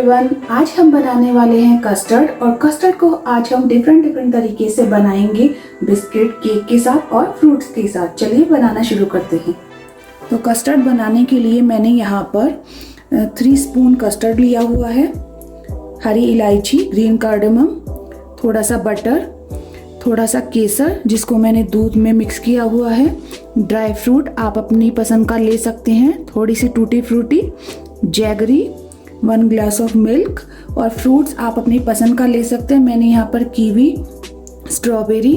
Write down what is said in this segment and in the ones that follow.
Everyone, आज हम बनाने वाले हैं कस्टर्ड। और कस्टर्ड को आज हम डिफरेंट तरीके से बनाएंगे, बिस्किट, केक के साथ और फ्रूट्स के साथ। चलिए बनाना शुरू करते हैं। तो कस्टर्ड बनाने के लिए मैंने यहाँ पर 3 स्पून कस्टर्ड लिया हुआ है, हरी इलायची, ग्रीन कार्डेमम, थोड़ा सा बटर, थोड़ा सा केसर जिसको मैंने दूध में मिक्स किया हुआ है, ड्राई फ्रूट आप अपनी पसंद का ले सकते हैं, थोड़ी सी tutti frutti, jaggery, 1 glass of milk और फ्रूट्स आप अपनी पसंद का ले सकते हैं। मैंने यहाँ पर कीवी, स्ट्रॉबेरी,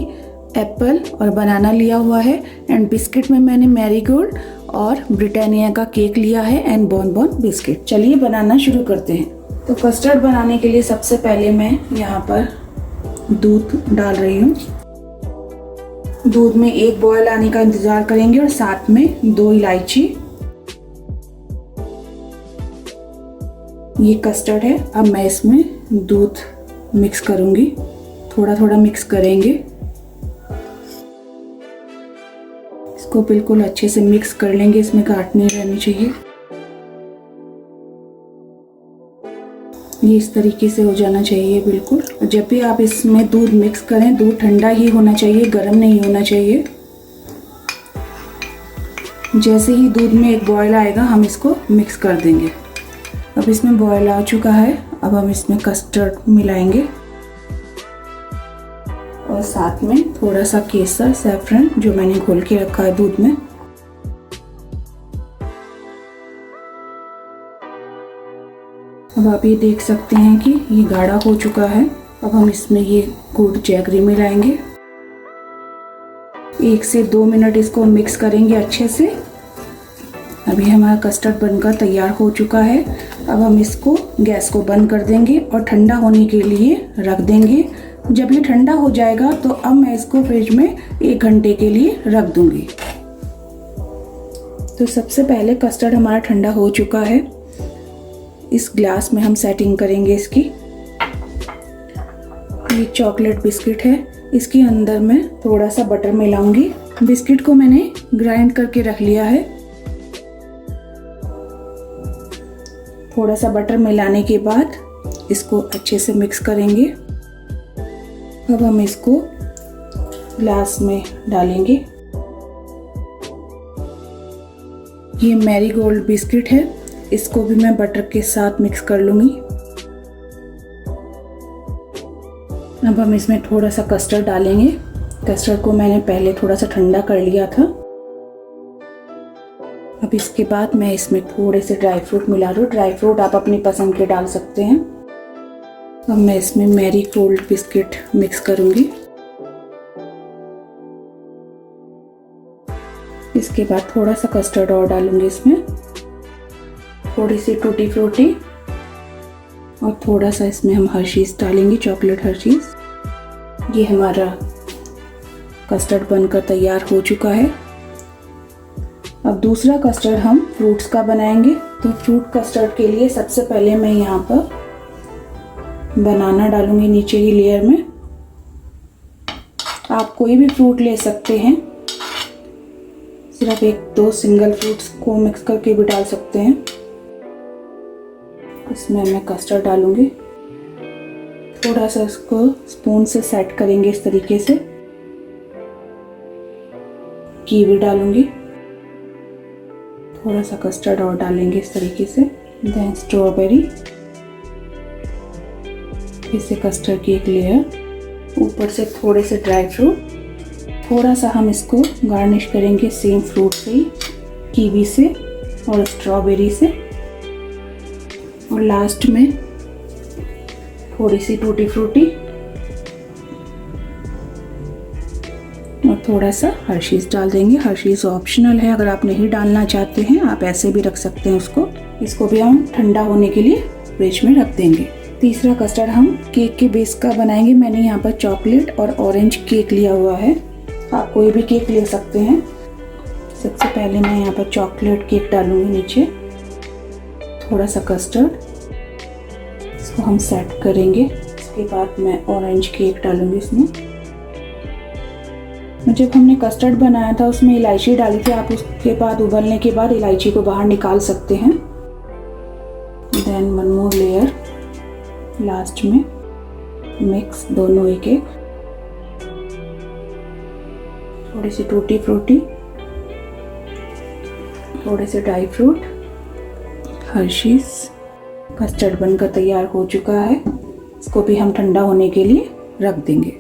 एप्पल और बनाना लिया हुआ है। एंड बिस्किट में मैंने मैरीगोल्ड और ब्रिटानिया का केक लिया है एंड बॉन बिस्किट। चलिए बनाना शुरू करते हैं। तो कस्टर्ड बनाने के लिए सबसे पहले मैं यहाँ पर दूध डाल रही हूँ। दूध में 1 बॉयल आने का इंतज़ार करेंगे और साथ में 2 इलायची। ये कस्टर्ड है। अब मैं इसमें दूध मिक्स करूँगी, थोड़ा थोड़ा मिक्स करेंगे। इसको बिल्कुल अच्छे से मिक्स कर लेंगे, इसमें गांठ नहीं रहनी चाहिए। ये इस तरीके से हो जाना चाहिए बिल्कुल। जब भी आप इसमें दूध मिक्स करें, दूध ठंडा ही होना चाहिए, गर्म नहीं होना चाहिए। जैसे ही दूध में 1 बॉयल आएगा हम इसको मिक्स कर देंगे। अब इसमें बॉयल आ चुका है। अब हम इसमें कस्टर्ड मिलाएंगे और साथ में थोड़ा सा केसर, सैफरन जो मैंने घोल के रखा है दूध में। अब आप ये देख सकते हैं कि ये गाढ़ा हो चुका है। अब हम इसमें ये गुड़ जैगरी मिलाएंगे। 1 से 2 मिनट इसको मिक्स करेंगे अच्छे से। अभी हमारा कस्टर्ड बनकर तैयार हो चुका है। अब हम इसको गैस को बंद कर देंगे और ठंडा होने के लिए रख देंगे। जब ये ठंडा हो जाएगा तो अब मैं इसको फ्रिज में 1 घंटे के लिए रख दूंगी। तो सबसे पहले कस्टर्ड हमारा ठंडा हो चुका है। इस ग्लास में हम सेटिंग करेंगे इसकी। ये चॉकलेट बिस्किट है, इसके अंदर मैं थोड़ा सा बटर मिलाऊंगी। बिस्किट को मैंने ग्राइंड करके रख लिया है। थोड़ा सा बटर मिलाने के बाद इसको अच्छे से मिक्स करेंगे। अब हम इसको ग्लास में डालेंगे। ये मैरीगोल्ड बिस्किट है, इसको भी मैं बटर के साथ मिक्स कर लूंगी। अब हम इसमें थोड़ा सा कस्टर्ड डालेंगे। कस्टर्ड को मैंने पहले थोड़ा सा ठंडा कर लिया था। अब इसके बाद मैं इसमें थोड़े से ड्राई फ्रूट मिला दूँ। ड्राई फ्रूट आप अपनी पसंद के डाल सकते हैं। अब मैं इसमें मैरीगोल्ड बिस्किट मिक्स करूंगी। इसके बाद थोड़ा सा कस्टर्ड और डालूंगी इसमें, थोड़ी सी टूटी फ्रूटी और थोड़ा सा इसमें हम हर्शीज डालेंगे, चॉकलेट हर्शीज। ये हमारा कस्टर्ड बनकर तैयार हो चुका है। अब दूसरा कस्टर्ड हम फ्रूट्स का बनाएंगे। तो फ्रूट कस्टर्ड के लिए सबसे पहले मैं यहाँ पर बनाना डालूंगी नीचे की लेयर में। आप कोई भी फ्रूट ले सकते हैं, सिर्फ 1-2 सिंगल फ्रूट्स को मिक्स करके भी डाल सकते हैं। इसमें मैं कस्टर्ड डालूंगी। थोड़ा सा इसको स्पून से सेट करेंगे इस तरीके से। कीवी डालूंगी, थोड़ा सा कस्टर्ड और डालेंगे इस तरीके से। देन स्ट्रॉबेरी, फिर से कस्टर्ड की 1 लेयर, ऊपर से थोड़े से ड्राई फ्रूट। थोड़ा सा हम इसको गार्निश करेंगे सेम फ्रूट से ही, कीवी से और स्ट्रॉबेरी से। और लास्ट में थोड़ी सी टूटी फ्रूटी और थोड़ा सा हर्शीज डाल देंगे। हर्शीज ऑप्शनल है, अगर आप नहीं डालना चाहते हैं आप ऐसे भी रख सकते हैं उसको। इसको भी हम ठंडा होने के लिए फ्रिज में रख देंगे। तीसरा कस्टर्ड हम केक के बेस का बनाएंगे। मैंने यहाँ पर चॉकलेट और ऑरेंज केक लिया हुआ है, आप कोई भी केक ले सकते हैं। सबसे पहले मैं यहाँ पर चॉकलेट केक डालूंगी नीचे, थोड़ा सा कस्टर्ड, इसको हम सेट करेंगे। इसके बाद मैं ऑरेंज केक डालूंगी इसमें। जब हमने कस्टर्ड बनाया था उसमें इलायची डाली थी, आप उसके बाद उबलने के बाद इलायची को बाहर निकाल सकते हैं। देन 1 more लेयर लास्ट में मिक्स दोनों एक एक, थोड़ी सी टूटी फ्रूटी, थोड़े से ड्राई फ्रूट, हर्शीज। कस्टर्ड बनकर तैयार हो चुका है। इसको भी हम ठंडा होने के लिए रख देंगे।